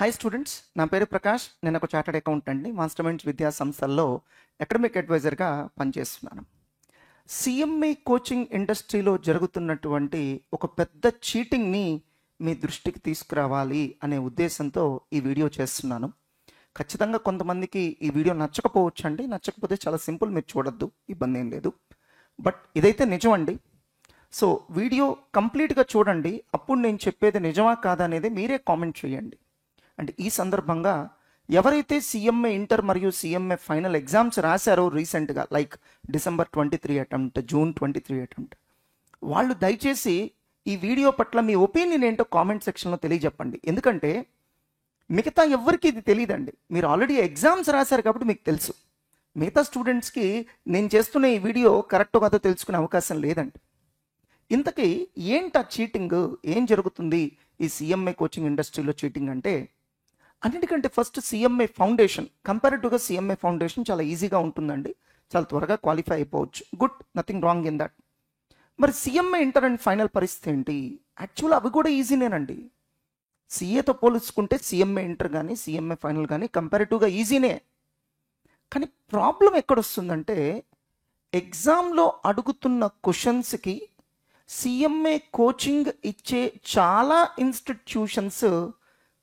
Hi students, నా పేరు ప్రకాష్. నేను ఒక చార్టర్డ్ అకౌంటెంట్ని. మాస్టర్ మైండ్స్ విద్యా సంస్థల్లో అకాడమిక్ అడ్వైజర్గా పనిచేస్తున్నాను. సిఎంఏ కోచింగ్ ఇండస్ట్రీలో జరుగుతున్నటువంటి ఒక పెద్ద చీటింగ్ని మీ దృష్టికి తీసుకురావాలి అనే ఉద్దేశంతో ఈ వీడియో చేస్తున్నాను. ఖచ్చితంగా కొంతమందికి ఈ వీడియో నచ్చకపోవచ్చు అండి. నచ్చకపోతే చాలా సింపుల్, మీరు చూడొద్దు, ఇబ్బంది ఏం లేదు. బట్ ఇదైతే నిజం అండి. సో వీడియో కంప్లీట్గా చూడండి, అప్పుడు నేను చెప్పేది నిజమా కాదా అనేది మీరే కామెంట్ చేయండి. అంటే ఈ సందర్భంగా ఎవరైతే సిఎంఏ ఇంటర్ మరియు సిఎంఏ ఫైనల్ ఎగ్జామ్స్ రాశారో రీసెంట్గా, like December 23 attempt, June 23 attempt, వాళ్ళు దయచేసి ఈ వీడియో పట్ల మీ ఒపీనియన్ ఏంటో కామెంట్ సెక్షన్లో తెలియజెప్పండి. ఎందుకంటే మిగతా ఎవరికి ఇది తెలియదండి. మీరు ఆల్రెడీ ఎగ్జామ్స్ రాశారు కాబట్టి మీకు తెలుసు. మిగతా స్టూడెంట్స్కి నేను చేస్తున్న ఈ వీడియో కరెక్టో కాదో తెలుసుకునే అవకాశం లేదండి. ఇంతకీ ఏంటి ఆ చీటింగ్, ఏం జరుగుతుంది ఈ సిఎంఏ కోచింగ్ ఇండస్ట్రీలో చీటింగ్ అంటే, అన్నిటికంటే ఫస్ట్ సిఎంఏ ఫౌండేషన్, కంపారిటివ్గా సిఎంఏ ఫౌండేషన్ చాలా ఈజీగా ఉంటుందండి. చాలా త్వరగా క్వాలిఫై అయిపోవచ్చు. Good, nothing wrong in that. మరి సిఎంఏ ఇంటర్ అండ్ ఫైనల్ పరిస్థితి ఏంటి? యాక్చువల్ అవి కూడా ఈజీనేనండి. సిఏతో పోల్చుకుంటే సిఎంఏ ఇంటర్ కానీ సిఎంఏ ఫైనల్ కానీ కంపారిటివ్గా ఈజీనే. కానీ ప్రాబ్లం ఎక్కడొస్తుందంటే, ఎగ్జామ్లో అడుగుతున్న క్వశ్చన్స్కి సిఎంఏ కోచింగ్ ఇచ్చే చాలా ఇన్స్టిట్యూషన్స్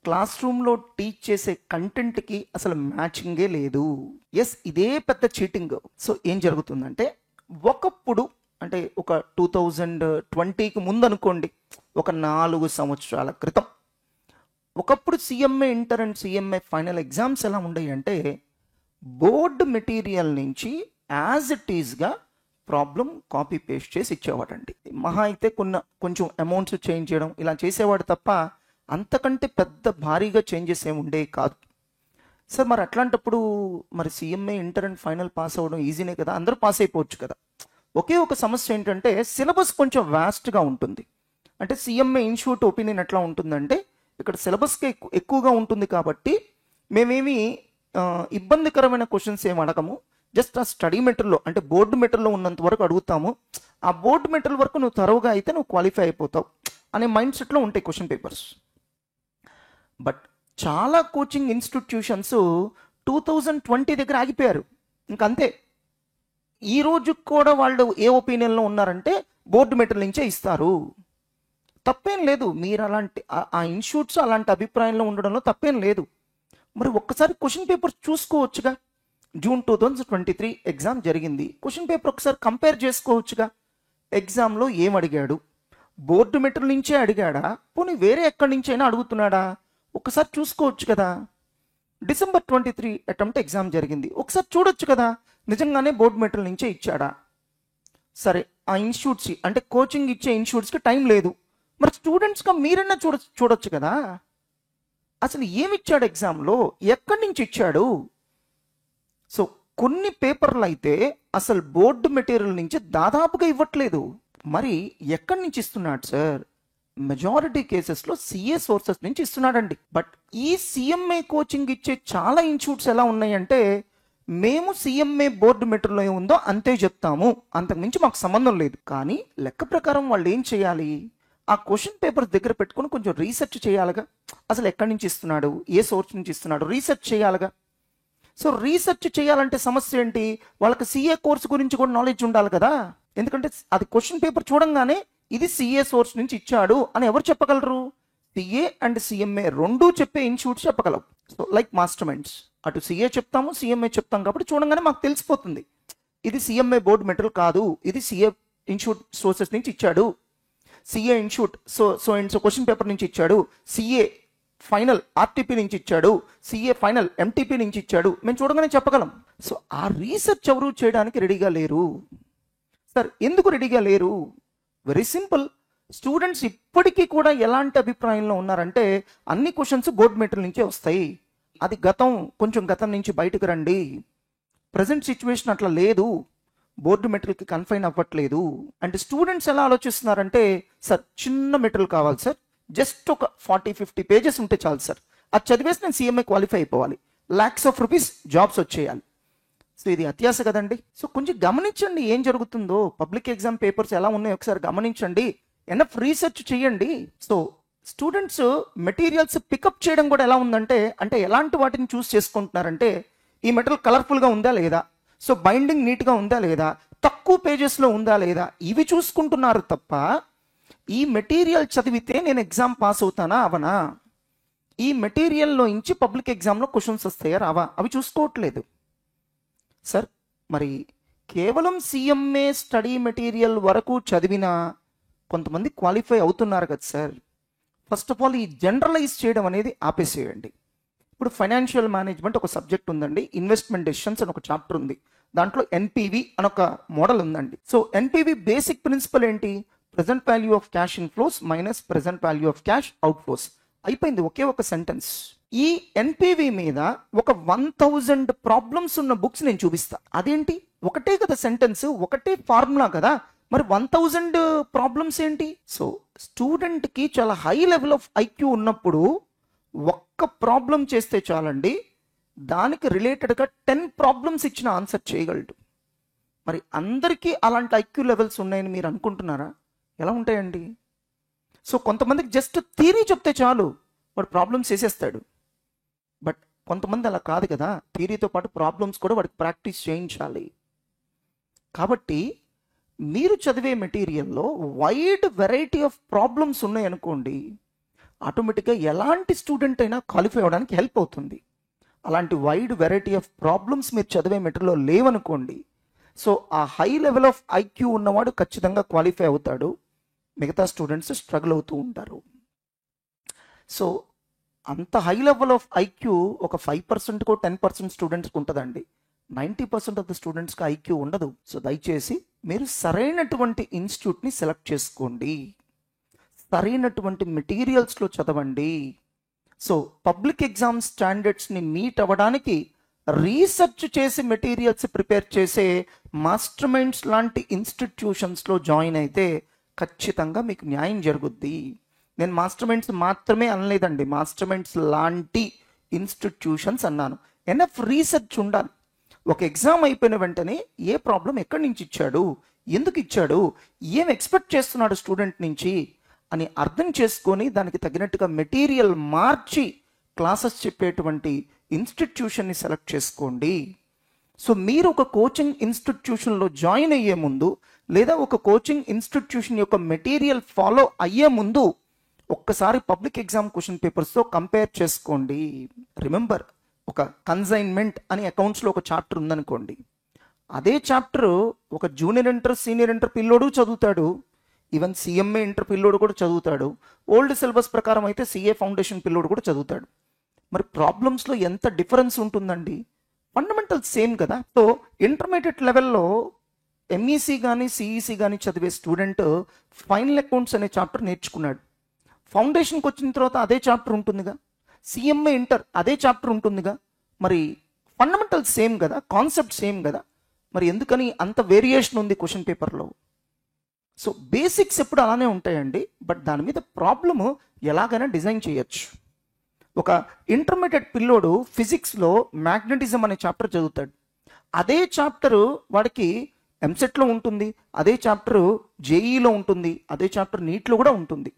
క్లాస్ రూమ్లో టీచ్ చేసే కంటెంట్కి అసలు మ్యాచింగే లేదు. ఎస్, ఇదే పెద్ద చీటింగ్. సో ఏం జరుగుతుందంటే, ఒకప్పుడు అంటే ఒక 2020కి ముందు అనుకోండి, ఒక 4 సంవత్సరాల క్రితం, ఒకప్పుడు CMA inter and CMA final exams ఎలా ఉండేవి అంటే, బోర్డు మెటీరియల్ నుంచి యాజ్ ఇట్ ఈజ్గా ప్రాబ్లం కాపీ పేస్ట్ చేసి ఇచ్చేవాడండి. మహా అయితే కొంచెం అమౌంట్స్ చేంజ్ చేయడం ఇలా చేసేవాడు తప్ప అంతకంటే పెద్ద భారీగా చేంజెస్ ఏమి ఉండేవి కాదు. సార్ మరి అట్లాంటప్పుడు మరి CMA inter and final pass అవ్వడం ఈజీనే కదా, అందరూ పాస్ అయిపోవచ్చు కదా. ఒకే ఒక సమస్య ఏంటంటే, సిలబస్ కొంచెం వాస్ట్గా ఉంటుంది. అంటే సిఎంఏ ఇన్స్టిట్యూట్ ఒపీనియన్ ఎట్లా ఉంటుందంటే, ఇక్కడ సిలబస్కి ఎక్కువగా ఉంటుంది కాబట్టి మేమేమి ఇబ్బందికరమైన క్వశ్చన్స్ ఏమి అడగము. జస్ట్ ఆ స్టడీ మెటీరియల్లో, అంటే బోర్డు మెటీరియల్లో ఉన్నంత వరకు అడుగుతాము. ఆ బోర్డు మెటీరియల్ వరకు నువ్వు త్వరగా అయితే నువ్వు క్వాలిఫై అయిపోతావు అనే మైండ్ సెట్లో ఉంటాయి క్వశ్చన్ పేపర్స్. బట్ చాలా కోచింగ్ ఇన్స్టిట్యూషన్స్ 2020 దగ్గర ఆగిపోయారు. ఇంకంతే. ఈ రోజు కూడా వాళ్ళు ఏ ఒపీనియన్లో ఉన్నారంటే, బోర్డు మెటీరియల్ నుంచే ఇస్తారు. తప్పేం లేదు, మీరు అలాంటి ఆ ఇన్స్టిట్యూట్స్ అలాంటి అభిప్రాయంలో ఉండడంలో తప్పేం లేదు. మరి ఒక్కసారి క్వశ్చన్ పేపర్ చూసుకోవచ్చుగా. June 2023 ఎగ్జామ్ జరిగింది. క్వశ్చన్ పేపర్ ఒకసారి కంపేర్ చేసుకోవచ్చుగా. ఎగ్జామ్లో ఏం అడిగాడు, బోర్డు మెటీరియల్ నుంచే అడిగాడా, పోనీ వేరే ఎక్కడి నుంచి అయినా అడుగుతున్నాడా, ఒకసారి చూసుకోవచ్చు కదా. December 23 అటెంప్ట్ ఎగ్జామ్ జరిగింది, ఒకసారి చూడొచ్చు కదా, నిజంగానే బోర్డు మెటీరియల్ నుంచే ఇచ్చాడా. సరే, ఆ ఇన్స్టిట్యూట్స్ అంటే కోచింగ్ ఇచ్చే ఇన్స్టిట్యూట్స్కి టైం లేదు, మరి స్టూడెంట్స్గా మీరన్నా చూడొచ్చు కదా. అసలు ఏమిచ్చాడు ఎగ్జామ్లో, ఎక్కడి నుంచి ఇచ్చాడు. సో కొన్ని పేపర్లు అయితే అసలు బోర్డు మెటీరియల్ నుంచి దాదాపుగా ఇవ్వట్లేదు. మరి ఎక్కడి నుంచి ఇస్తున్నాడు సార్? మెజారిటీ కేసెస్లో సిఏ సోర్సెస్ నుంచి ఇస్తున్నాడండి. బట్ ఈ సిఎంఏ కోచింగ్ ఇచ్చే చాలా ఇన్స్టిట్యూట్స్ ఎలా ఉన్నాయంటే, మేము సిఎంఏ బోర్డు మెటీరియల్ ఏముందో అంతే చెప్తాము, అంతకుమించి మాకు సంబంధం లేదు. కానీ లెక్క ప్రకారం వాళ్ళు ఏం చేయాలి, ఆ క్వశ్చన్ పేపర్స్ దగ్గర పెట్టుకుని కొంచెం రీసెర్చ్ చేయాలిగా. అసలు ఎక్కడి నుంచి ఇస్తున్నాడు, ఏ సోర్స్ నుంచి ఇస్తున్నాడు, రీసెర్చ్ చేయాలిగా. సో రీసెర్చ్ చేయాలంటే సమస్య ఏంటి, వాళ్ళకి సిఏ కోర్స్ గురించి కూడా నాలెడ్జ్ ఉండాలి కదా. ఎందుకంటే అది క్వశ్చన్ పేపర్ చూడంగానే ఇది సిఏ సోర్స్ నుంచి ఇచ్చాడు అని ఎవరు చెప్పగలరు? సిఏ అండ్ సిఎంఏ రెండూ చెప్పే ఇన్స్టిట్యూట్స్ చెప్పగలవు. సో లైక్ మాస్టర్ మైండ్స్, అటు సిఏ చెప్తాము సిఎంఏ చెప్తాం కాబట్టి చూడంగానే మాకు తెలిసిపోతుంది, ఇది సిఎంఏ బోర్డు మెటీరియల్ కాదు, ఇది సిఏ ఇన్స్టిట్యూట్ సోర్సెస్ నుంచి ఇచ్చాడు, CA institute so question paper నుంచి ఇచ్చాడు, సిఏ ఫైనల్ ఆర్టీపీ నుంచి ఇచ్చాడు, సిఏ ఫైనల్ ఎంటీపీ నుంచి ఇచ్చాడు, మేము చూడగానే చెప్పగలం. సో ఆ రీసెర్చ్ ఎవరు చేయడానికి రెడీగా లేరు. సార్ ఎందుకు రెడీగా లేరు? Very simple. స్టూడెంట్స్ ఇప్పటికీ కూడా ఎలాంటి అభిప్రాయంలో ఉన్నారంటే, అన్ని క్వశ్చన్స్ బోర్డు మెటీరియల్ నుంచే వస్తాయి, అది కొంచెం గతం నుంచి బయటకు రండి, ప్రజెంట్ సిచ్యువేషన్ అట్లా లేదు, బోర్డు మెటీరియల్కి కన్ఫైన్ అవ్వట్లేదు. అంటే స్టూడెంట్స్ ఎలా ఆలోచిస్తున్నారంటే, సార్ చిన్న మెటీరియల్ కావాలి సార్, జస్ట్ ఒక 40-50 పేజెస్ ఉంటే చాలు సార్, అది చదివేసి నేను సిఎంఏ క్వాలిఫై అయిపోవాలి, lakhs of rupees జాబ్స్ వచ్చేయాలి. సో ఇది అత్యాశ కదండి. సో కొంచెం గమనించండి ఏం జరుగుతుందో, పబ్లిక్ ఎగ్జామ్ పేపర్స్ ఎలా ఉన్నాయో ఒకసారి గమనించండి, ఎనఫ్ రీసెర్చ్ చేయండి. సో స్టూడెంట్స్ మెటీరియల్స్ పికప్ చేయడం కూడా ఎలా ఉందంటే, అంటే ఎలాంటి వాటిని చూస్ చేసుకుంటున్నారంటే, ఈ మెటీరియల్ కలర్ఫుల్గా ఉందా లేదా, సో బైండింగ్ నీట్గా ఉందా లేదా, తక్కువ పేజెస్లో ఉందా లేదా, ఇవి చూసుకుంటున్నారు తప్ప ఈ మెటీరియల్ చదివితే నేను ఎగ్జామ్ పాస్ అవుతానా అవనా, ఈ మెటీరియల్లో నుంచి పబ్లిక్ ఎగ్జామ్లో క్వశ్చన్స్ వస్తాయా రావా, అవి చూసుకోవట్లేదు. సార్ మరి కేవలం సిఎంఏ స్టడీ మెటీరియల్ వరకు చదివినా కొంతమంది క్వాలిఫై అవుతున్నారు కదా సార్. ఫస్ట్ ఆఫ్ ఆల్ ఈ జనరలైజ్ చేయడం అనేది ఆపేసేయండి. ఇప్పుడు ఫైనాన్షియల్ మేనేజ్మెంట్ ఒక సబ్జెక్ట్ ఉందండి, ఇన్వెస్ట్మెంట్ డెసిషన్స్ అని ఒక చాప్టర్ ఉంది, దాంట్లో ఎన్పివి అని ఒక మోడల్ ఉందండి. సో ఎన్పివి బేసిక్ ప్రిన్సిపల్ ఏంటి, present value of cash inflows minus present value of cash outflows. అయిపోయింది, ఒకే ఒక సెంటెన్స్. ఈ ఎన్పివి మీద ఒక 1000 ప్రాబ్లమ్స్ ఉన్న బుక్స్ నేను చూపిస్తా. అదేంటి, ఒకటే కదా సెంటెన్స్, ఒకటే ఫార్ములా కదా, మరి 1000 ప్రాబ్లమ్స్ ఏంటి? సో స్టూడెంట్కి చాలా హై లెవెల్ ఆఫ్ ఐక్యూ ఉన్నప్పుడు ఒక్క ప్రాబ్లం చేస్తే చాలండి, దానికి రిలేటెడ్గా 10 ప్రాబ్లమ్స్ ఇచ్చిన ఆన్సర్ చేయగలడు. మరి అందరికీ అలాంటి ఐక్యూ లెవెల్స్ ఉన్నాయని మీరు అనుకుంటున్నారా? ఎలా ఉంటాయండి? సో కొంతమందికి జస్ట్ థియరీ చెప్తే చాలు, వాడు ప్రాబ్లమ్స్ చేసేస్తాడు. బట్ కొంతమంది అలా కాదు కదా, థియరీతో పాటు ప్రాబ్లమ్స్ కూడా వాడికి ప్రాక్టీస్ చేయించాలి. కాబట్టి మీరు చదివే మెటీరియల్లో వైడ్ వెరైటీ ఆఫ్ ప్రాబ్లమ్స్ ఉన్నాయనుకోండి, ఆటోమేటిక్గా ఎలాంటి స్టూడెంట్ అయినా క్వాలిఫై అవ్వడానికి హెల్ప్ అవుతుంది. అలాంటి వైడ్ వెరైటీ ఆఫ్ ప్రాబ్లమ్స్ మీరు చదివే మెటీరియల్లో లేవనుకోండి, సో ఆ హై లెవెల్ ఆఫ్ ఐక్యూ ఉన్నవాడు ఖచ్చితంగా క్వాలిఫై అవుతాడు, మిగతా స్టూడెంట్స్ స్ట్రగుల్ అవుతూ ఉంటారు. సో అంత హై లెవెల్ ఆఫ్ ఐక్యూ ఒక 5%కో 10% స్టూడెంట్స్కి ఉంటుందండి. 90% ఆఫ్ ద స్టూడెంట్స్కి ఐక్యూ ఉండదు. సో దయచేసి మీరు సరైనటువంటి ఇన్స్టిట్యూట్ని సెలెక్ట్ చేసుకోండి, సరైనటువంటి మెటీరియల్స్లో చదవండి. సో పబ్లిక్ ఎగ్జామ్ స్టాండర్డ్స్ని మీట్ అవ్వడానికి రీసెర్చ్ చేసి మెటీరియల్స్ ప్రిపేర్ చేసే మాస్టర్ మైండ్స్ లాంటి ఇన్స్టిట్యూషన్స్లో జాయిన్ అయితే ఖచ్చితంగా మీకు న్యాయం జరుగుద్ది. నేను మాస్టర్ మైండ్స్ మాత్రమే అనలేదండి, మాస్టర్ మైండ్స్ లాంటి ఇన్స్టిట్యూషన్స్ అన్నాను. ఎనఫ్ రీసెర్చ్ ఉండాలి. ఒక ఎగ్జామ్ అయిపోయిన వెంటనే ఏ ప్రాబ్లం ఎక్కడి నుంచి ఇచ్చాడు, ఎందుకు ఇచ్చాడు, ఏం ఎక్స్పెక్ట్ చేస్తున్నాడు స్టూడెంట్ నుంచి అని అర్థం చేసుకొని దానికి తగినట్టుగా మెటీరియల్ మార్చి క్లాసెస్ చెప్పేటువంటి ఇన్స్టిట్యూషన్ని సెలెక్ట్ చేసుకోండి. సో మీరు ఒక కోచింగ్ ఇన్స్టిట్యూషన్లో జాయిన్ అయ్యే ముందు, లేదా ఒక కోచింగ్ ఇన్స్టిట్యూషన్ యొక్క మెటీరియల్ ఫాలో అయ్యే ముందు ఒక్కసారి పబ్లిక్ ఎగ్జామ్ క్వశ్చన్ పేపర్స్తో కంపేర్ చేసుకోండి. రిమెంబర్, ఒక కన్సైన్మెంట్ అని అకౌంట్స్లో ఒక చాప్టర్ ఉందనుకోండి, అదే చాప్టర్ ఒక జూనియర్ ఇంటర్ సీనియర్ ఇంటర్ పిల్లోడు చదువుతాడు, ఈవెన్ సిఎంఏ ఇంటర్ పిల్లోడు కూడా చదువుతాడు, ఓల్డ్ సిలబస్ ప్రకారం అయితే సిఏ ఫౌండేషన్ పిల్లోడు కూడా చదువుతాడు. మరి ప్రాబ్లమ్స్లో ఎంత డిఫరెన్స్ ఉంటుందండి? ఫండమెంటల్ సేమ్ కదా. సో ఇంటర్మీడియట్ లెవెల్లో ఎంఈసి కానీ సిఈసి కానీ చదివే స్టూడెంట్ ఫైనల్ అకౌంట్స్ అనే చాప్టర్ నేర్చుకున్నాడు, ఫౌండేషన్కి వచ్చిన తర్వాత అదే చాప్టర్ ఉంటుందిగా, సిఎంఏ ఇంటర్ అదే చాప్టర్ ఉంటుందిగా, మరి ఫండమెంటల్ సేమ్ కదా, కాన్సెప్ట్ సేమ్ కదా, మరి ఎందుకని అంత వేరియేషన్ ఉంది క్వశ్చన్ పేపర్లో? సో బేసిక్స్ ఎప్పుడు అలానే ఉంటాయండి, బట్ దాని మీద ప్రాబ్లము ఎలాగైనా డిజైన్ చేయొచ్చు. ఒక ఇంటర్మీడియట్ పిల్లోడు ఫిజిక్స్లో మ్యాగ్నెటిజం అనే చాప్టర్ చదువుతాడు, అదే చాప్టరు వాడికి ఎంసెట్లో ఉంటుంది, అదే చాప్టరు జేఈలో ఉంటుంది, అదే చాప్టర్ నీట్లో కూడా ఉంటుంది.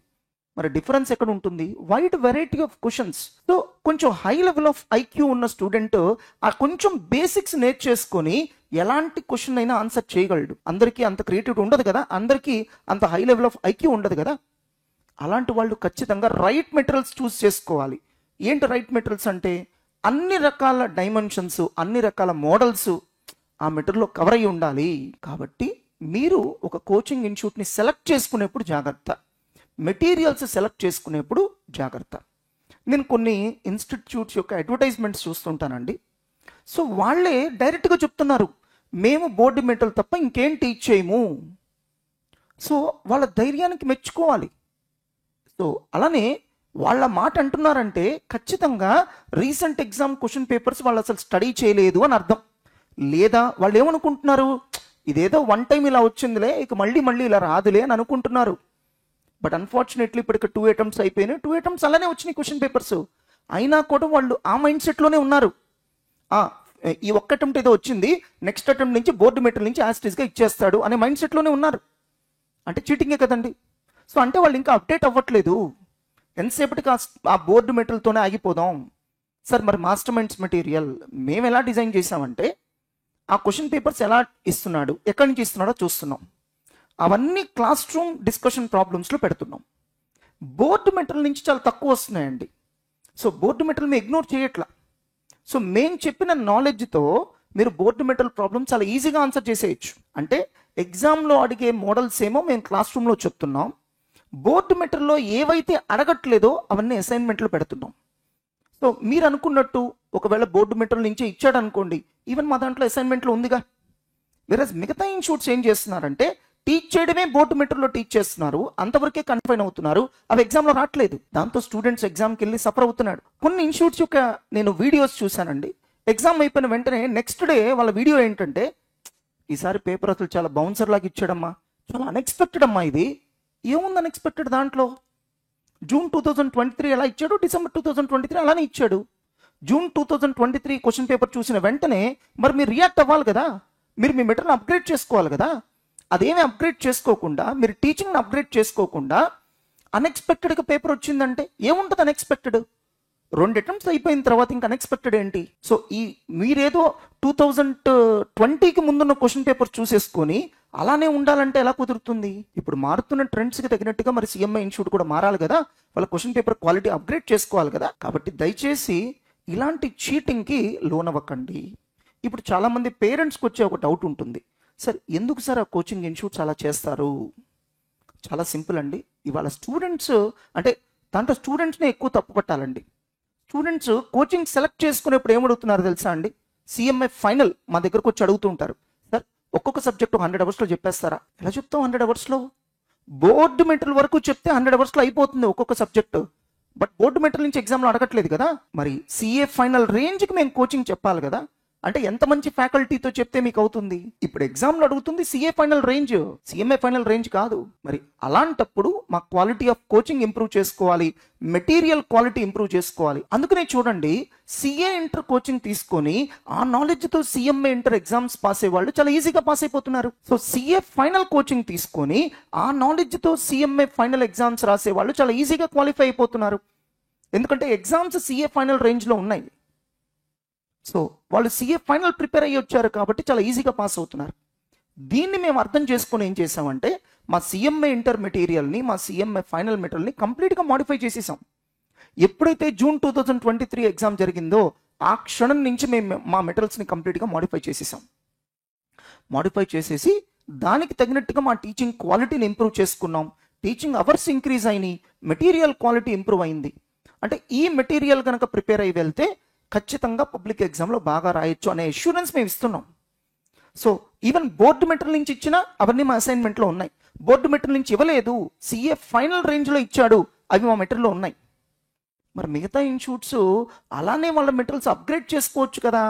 మరి డిఫరెన్స్ ఎక్కడ ఉంటుంది? Wide variety of questions. So కొంచెం హై లెవెల్ ఆఫ్ ఐక్యూ ఉన్న స్టూడెంట్ ఆ కొంచెం బేసిక్స్ నేర్చేసుకొని ఎలాంటి క్వశ్చన్ అయినా ఆన్సర్ చేయగలడు. అందరికీ అంత క్రియేటివిటీ ఉండదు కదా, అందరికీ అంత హై లెవెల్ ఆఫ్ ఐక్యూ ఉండదు కదా. అలాంటి వాళ్ళు ఖచ్చితంగా రైట్ మెటీరియల్స్ చూస్ చేసుకోవాలి. ఏంటి రైట్ మెటీరియల్స్ అంటే, అన్ని రకాల డైమెన్షన్స్, అన్ని రకాల మోడల్స్ ఆ మెటీరియల్లో కవర్ అయ్యి ఉండాలి. కాబట్టి మీరు ఒక కోచింగ్ ఇన్స్టిట్యూట్ని సెలెక్ట్ చేసుకునేప్పుడు జాగ్రత్త, మెటీరియల్స్ సెలెక్ట్ చేసుకునేప్పుడు జాగ్రత్త. నేను కొన్ని ఇన్స్టిట్యూట్స్ యొక్క అడ్వర్టైజ్మెంట్స్ చూస్తుంటానండి. సో వాళ్ళే డైరెక్ట్గా చెప్తున్నారు, మేము బోర్డు మెటీరియల్ తప్ప ఇంకేం టీచ్ చేయము. సో వాళ్ళ ధైర్యానికి మెచ్చుకోవాలి. సో అలానే వాళ్ళ మాట అంటున్నారంటే ఖచ్చితంగా రీసెంట్ ఎగ్జామ్ క్వశ్చన్ పేపర్స్ వాళ్ళు అసలు స్టడీ చేయలేదు అని అర్థం. లేదా వాళ్ళు ఏమనుకుంటున్నారు, ఇదేదో వన్ టైం ఇలా వచ్చిందిలే, ఇక మళ్ళీ ఇలా రాదులే అని అనుకుంటున్నారు. బట్ అన్ఫార్చునేట్లీ ఇప్పటికి 2 అటెంప్ట్స్ అయిపోయినాయి, 2 అటెంప్ట్స్ అలానే వచ్చినాయి క్వశ్చన్ పేపర్స్. అయినా కూడా వాళ్ళు ఆ మైండ్ సెట్లోనే ఉన్నారు. ఈ ఒక్క అటెంప్ట్ ఏదో వచ్చింది, నెక్స్ట్ అటెంప్ట్ నుంచి బోర్డు మెటీరియల్ నుంచి యాస్టీస్గా ఇచ్చేస్తాడు అనే మైండ్ సెట్లోనే ఉన్నారు. అంటే చీటింగే కదండి. సో అంటే వాళ్ళు ఇంకా అప్డేట్ అవ్వట్లేదు. ఎంతసేపటికి ఆ బోర్డు మెటీరియల్తోనే ఆగిపోదాం. సార్ మరి మాస్టర్ మైండ్స్ మెటీరియల్ మేము ఎలా డిజైన్ చేసామంటే ఆ క్వశ్చన్ పేపర్స్ ఎలా ఇస్తున్నాడు, ఎక్కడి నుంచి ఇస్తున్నాడో చూస్తున్నాం. అవన్నీ క్లాస్ రూమ్ డిస్కషన్ ప్రాబ్లమ్స్లో పెడుతున్నాం. బోర్డు మెటీరియల్ నుంచి చాలా తక్కువ వస్తున్నాయండి. సో బోర్డు మెటీరియల్ మేము ఇగ్నోర్ చేయట్లా. సో మేము చెప్పిన నాలెడ్జ్తో మీరు బోర్డు మెటీరియల్ ప్రాబ్లమ్ చాలా ఈజీగా ఆన్సర్ చేసేయచ్చు. అంటే ఎగ్జామ్లో అడిగే మోడల్స్ ఏమో మేము క్లాస్ రూమ్లో చెప్తున్నాం, బోర్డు మెటీరియల్లో ఏవైతే అడగట్లేదో అవన్నీ అసైన్మెంట్లో పెడుతున్నాం. సో మీరు అనుకున్నట్టు ఒకవేళ బోర్డు మెటీరియల్ నుంచే ఇచ్చాడు అనుకోండి, ఈవెన్ మా దాంట్లో అసైన్మెంట్లో ఉందిగా. వేరేస్ మిగతా ఇన్స్టిట్యూట్స్ ఏం చేస్తున్నారంటే టీచ్ చేయడమే బోర్డు మెటీరియల్లో టీచ్ చేస్తున్నారు, అంతవరకే కన్ఫైన్ అవుతున్నారు, అవి ఎగ్జామ్లో రావట్లేదు. దాంతో స్టూడెంట్స్ ఎగ్జామ్కి వెళ్ళి సఫర్ అవుతున్నాడు. కొన్ని ఇన్స్టిట్యూట్స్ యొక్క నేను వీడియోస్ చూశానండి, ఎగ్జామ్ అయిపోయిన వెంటనే నెక్స్ట్ డే వాళ్ళ వీడియో ఏంటంటే ఈసారి పేపర్ అసలు చాలా బౌన్సర్ లాగా ఇచ్చాడమ్మా, చాలా అన్ఎక్స్పెక్టెడ్ అమ్మా. ఇది ఏముంది అన్ఎక్స్పెక్టెడ్ దాంట్లో? జూన్ 2023 ఎలా ఇచ్చాడు, డిసెంబర్ 2023 అలానే ఇచ్చాడు. జూన్ 2023 క్వశ్చన్ పేపర్ చూసిన వెంటనే మరి మీరు రియాక్ట్ అవ్వాలి కదా, మీరు మీ మెటీరియల్ అప్గ్రేడ్ చేసుకోవాలి కదా. అదేమీ అప్గ్రేడ్ చేసుకోకుండా, మీరు టీచింగ్ని అప్గ్రేడ్ చేసుకోకుండా అన్ఎక్స్పెక్టెడ్గా పేపర్ వచ్చిందంటే ఏముంటుంది అన్ఎక్స్పెక్టెడ్? 2 అటెంప్ట్స్ అయిపోయిన తర్వాత ఇంకా అన్ఎక్స్పెక్టెడ్ ఏంటి? సో మీరేదో 2020కి ముందున్న క్వశ్చన్ పేపర్ చూసేసుకొని అలానే ఉండాలంటే ఎలా కుదురుతుంది? ఇప్పుడు మారుతున్న ట్రెండ్స్కి తగినట్టుగా మరి సిఎంఐ ఇన్స్టిట్యూట్ కూడా మారాలి కదా, వాళ్ళ క్వశ్చన్ పేపర్ క్వాలిటీ అప్గ్రేడ్ చేసుకోవాలి కదా. కాబట్టి దయచేసి ఇలాంటి చీటింగ్కి లోనవ్వకండి. ఇప్పుడు చాలామంది పేరెంట్స్కి వచ్చే ఒక డౌట్ ఉంటుంది, సార్ ఎందుకు సార్ ఆ కోచింగ్ ఇన్స్టిట్యూట్స్ అలా చేస్తారు? చాలా సింపుల్ అండి. ఇవాళ స్టూడెంట్స్ అంటే దాంట్లో స్టూడెంట్స్ని ఎక్కువ తప్పు పట్టాలండి. స్టూడెంట్స్ కోచింగ్ సెలెక్ట్ చేసుకునేప్పుడు ఏమడుగుతున్నారు తెలుసా అండి? సిఎంఐ ఫైనల్ మా దగ్గరకు వచ్చి అడుగుతూ ఉంటారు, సార్ ఒక్కొక్క సబ్జెక్ట్ 100 అవర్స్లో చెప్పేస్తారా? ఎలా చెప్తాం 100 అవర్స్లో? బోర్డు మెటీరియల్ వరకు చెప్తే 100 అవర్స్లో అయిపోతుంది ఒక్కొక్క సబ్జెక్టు. బట్ బోర్డు మెటీరియల్ నుంచి ఎగ్జామ్లో అడగట్లేదు కదా. మరి సిఏ ఫైనల్ రేంజ్కి మేము కోచింగ్ చెప్పాలి కదా. అంటే ఎంత మంచి ఫ్యాకల్టీతో చెప్తే మీకు అవుతుంది? ఇప్పుడు ఎగ్జామ్లో అడుగుతుంది CA final range, CMA final range కాదు. మరి అలాంటప్పుడు మా క్వాలిటీ ఆఫ్ కోచింగ్ ఇంప్రూవ్ చేసుకోవాలి, మెటీరియల్ క్వాలిటీ ఇంప్రూవ్ చేసుకోవాలి. అందుకనే చూడండి, సిఏ ఇంటర్ కోచింగ్ తీసుకొని ఆ నాలెడ్జ్తో సిఎంఏ ఇంటర్ ఎగ్జామ్స్ పాస్ అయ్యే వాళ్ళు చాలా ఈజీగా పాస్ అయిపోతున్నారు. సో సిఏ ఫైనల్ కోచింగ్ తీసుకొని ఆ నాలెడ్జ్తో సిఎంఏ ఫైనల్ ఎగ్జామ్స్ రాసే వాళ్ళు చాలా ఈజీగా క్వాలిఫై అయిపోతున్నారు. ఎందుకంటే ఎగ్జామ్స్ సిఏ ఫైనల్ రేంజ్లో ఉన్నాయి. సో వాళ్ళు సిఏ ఫైనల్ ప్రిపేర్ అయ్యి వచ్చారు కాబట్టి చాలా ఈజీగా పాస్ అవుతున్నారు. దీన్ని మేము అర్థం చేసుకొని ఏం చేసామంటే మా సిఎంఏ ఇంటర్ మెటీరియల్ని, మా సిఎంఏ ఫైనల్ మెటీరియల్ని కంప్లీట్గా మాడిఫై చేసేసాం. ఎప్పుడైతే జూన్ 2023 ఎగ్జామ్ జరిగిందో ఆ క్షణం నుంచి మేము మా మెటీరియల్స్ని కంప్లీట్గా మాడిఫై చేసేసాం. మాడిఫై చేసేసి దానికి తగినట్టుగా మా టీచింగ్ క్వాలిటీని ఇంప్రూవ్ చేసుకున్నాం. టీచింగ్ అవర్స్ ఇంక్రీజ్ అయినాయి, మెటీరియల్ క్వాలిటీ ఇంప్రూవ్ అయింది. అంటే ఈ మెటీరియల్ కనుక ప్రిపేర్ అయ్యి వెళ్తే ఖచ్చితంగా పబ్లిక్ ఎగ్జామ్లో బాగా రాయొచ్చు అనే అష్యూరెన్స్ మేము ఇస్తున్నాం. సో ఈవెన్ బోర్డు మెటీరియల్ నుంచి ఇచ్చినా అవన్నీ మా అసైన్మెంట్లో ఉన్నాయి. బోర్డు మెటీరియల్ నుంచి ఇవ్వలేదు, సిఏ ఫైనల్ రేంజ్లో ఇచ్చాడు, అవి మా మెటీరియల్లో ఉన్నాయి. మరి మిగతా ఇన్స్టిట్యూట్స్ అలానే వాళ్ళ మెటీరియల్స్ అప్గ్రేడ్ చేసుకోవచ్చు కదా.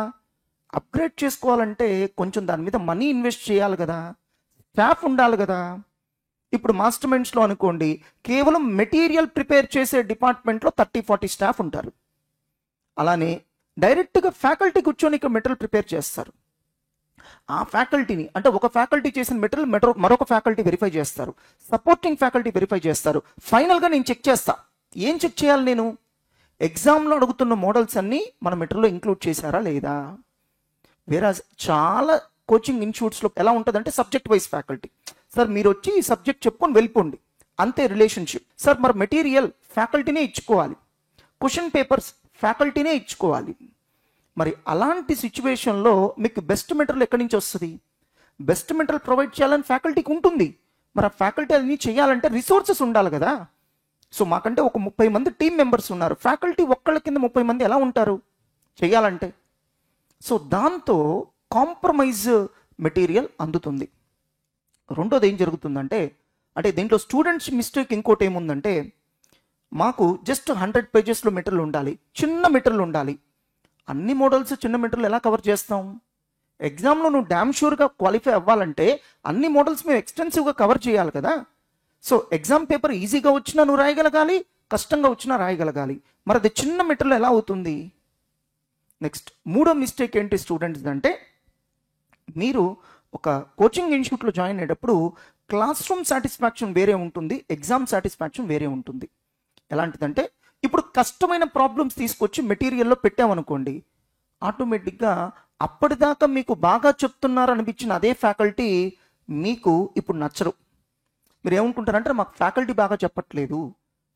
అప్గ్రేడ్ చేసుకోవాలంటే కొంచెం దాని మీద మనీ ఇన్వెస్ట్ చేయాలి కదా, స్టాఫ్ ఉండాలి కదా. ఇప్పుడు మాస్టర్ మైండ్స్లో అనుకోండి, కేవలం మెటీరియల్ ప్రిపేర్ చేసే డిపార్ట్మెంట్లో 30-40 స్టాఫ్ ఉంటారు. అలానే డైరెక్ట్గా ఫ్యాకల్టీ కూర్చొని ఇక్కడ మెటీరియల్ ప్రిపేర్ చేస్తారు. ఆ ఫ్యాకల్టీని అంటే ఒక ఫ్యాకల్టీ చేసిన మెటీరియల్ మరొక ఫ్యాకల్టీ వెరిఫై చేస్తారు, సపోర్టింగ్ ఫ్యాకల్టీ వెరిఫై చేస్తారు. ఫైనల్గా నేను చెక్ చేస్తా. ఏం చెక్ చేయాలి? నేను ఎగ్జామ్లో అడుగుతున్న మోడల్స్ అన్నీ మన మెటీరియల్లో ఇంక్లూడ్ చేశారా లేదా. వేరే చాలా కోచింగ్ ఇన్స్టిట్యూట్స్లో ఎలా ఉంటుందంటే సబ్జెక్ట్ వైజ్ ఫ్యాకల్టీ, సార్ మీరు వచ్చి ఈ సబ్జెక్ట్ చెప్పుకొని వెళ్ళిపోండి, అంతే రిలేషన్షిప్. సార్ మరి మెటీరియల్ ఫ్యాకల్టీనే ఇచ్చుకోవాలి, క్వశ్చన్ పేపర్స్ ఫ్యాకల్టీనే ఇచ్చుకోవాలి. మరి అలాంటి సిచ్యువేషన్లో మీకు బెస్ట్ మెటీరియల్ ఎక్కడి నుంచి వస్తుంది? బెస్ట్ మెటీరియల్ ప్రొవైడ్ చేయాలని ఫ్యాకల్టీకి ఉంటుంది. మరి ఆ ఫ్యాకల్టీ అన్ని చేయాలంటే రిసోర్సెస్ ఉండాలి కదా. సో మాకంటే ఒక 30 మంది టీం మెంబర్స్ ఉన్నారు, ఫ్యాకల్టీ ఒక్కళ్ళ కింద 30 మంది ఎలా ఉంటారు చేయాలంటే? సో దాంతో కాంప్రమైజ్ మెటీరియల్ అందుతుంది. రెండోది ఏం జరుగుతుందంటే, అంటే దీంట్లో స్టూడెంట్స్ మిస్టేక్ ఇంకోటి ఏముందంటే, మాకు జస్ట్ 100 పేజెస్లో మెటీరియల్ ఉండాలి, చిన్న మెటీరియల్ ఉండాలి. అన్ని మోడల్స్ చిన్న మెటీరియల్ ఎలా కవర్ చేస్తాం? ఎగ్జామ్లో నువ్వు డ్యామ్ షూర్గా క్వాలిఫై అవ్వాలంటే అన్ని మోడల్స్ మేము ఎక్స్టెన్సివ్గా కవర్ చేయాలి కదా. సో ఎగ్జామ్ పేపర్ ఈజీగా వచ్చినా నువ్వు రాయగలగాలి, కష్టంగా వచ్చినా రాయగలగాలి. మరి అది చిన్న మెటీరియల్ ఎలా అవుతుంది? నెక్స్ట్ మూడో మిస్టేక్ ఏంటి స్టూడెంట్స్ అంటే, మీరు ఒక కోచింగ్ ఇన్స్టిట్యూట్లో జాయిన్ అయ్యేటప్పుడు క్లాస్ రూమ్ సాటిస్ఫాక్షన్ వేరే ఉంటుంది, ఎగ్జామ్ సాటిస్ఫాక్షన్ వేరే ఉంటుంది. ఎలాంటిదంటే ఇప్పుడు కష్టమైన ప్రాబ్లమ్స్ తీసుకొచ్చి మెటీరియల్లో పెట్టామనుకోండి, ఆటోమేటిక్గా అప్పటిదాకా మీకు బాగా చెప్తున్నారు అనిపించిన అదే ఫ్యాకల్టీ మీకు ఇప్పుడు నచ్చరు. మీరు ఏమనుకుంటారంటే మాకు ఫ్యాకల్టీ బాగా చెప్పట్లేదు.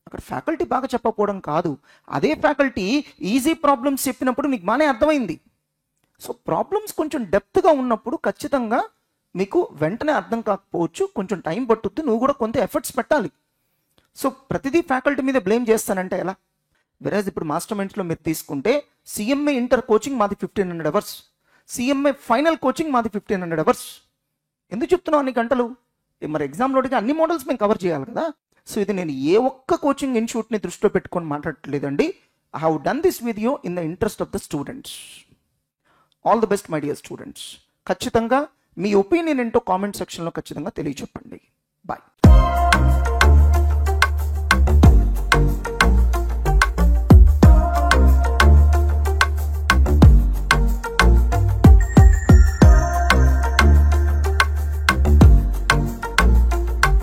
అక్కడ ఫ్యాకల్టీ బాగా చెప్పకపోవడం కాదు, అదే ఫ్యాకల్టీ ఈజీ ప్రాబ్లమ్స్ చెప్పినప్పుడు మీకు బాగానే అర్థమైంది. సో ప్రాబ్లమ్స్ కొంచెం డెప్త్గా ఉన్నప్పుడు ఖచ్చితంగా మీకు వెంటనే అర్థం కాకపోవచ్చు, కొంచెం టైం పట్టుద్ది, నువ్వు కూడా కొంత ఎఫర్ట్స్ పెట్టాలి. సో ప్రతిదీ ఫ్యాకల్టీ మీద బ్లేమ్ చేస్తానంటే ఎలా? వెరాజ్ ఇప్పుడు మాస్టర్ మైండ్స్లో మీరు తీసుకుంటే సిఎంఏ ఇంటర్ కోచింగ్ మాది 1500 అవర్స్, సిఎంఏ ఫైనల్ కోచింగ్ మాది 1500 అవర్స్. ఎందుకు చెప్తున్నావు అన్ని గంటలు? మరి ఎగ్జామ్లో అడిగి అన్ని మోడల్స్ మేము కవర్ చేయాలి కదా. సో ఇది నేను ఏ ఒక్క కోచింగ్ ఇన్స్టిట్యూట్ని దృష్టిలో పెట్టుకొని మాట్లాడట్లేదండి. I have done this video in the interest of the students. All the best my dear students. ఖచ్చితంగా మీ ఒపీనియన్ ఏంటో కామెంట్ సెక్షన్లో ఖచ్చితంగా తెలియచెప్పండి.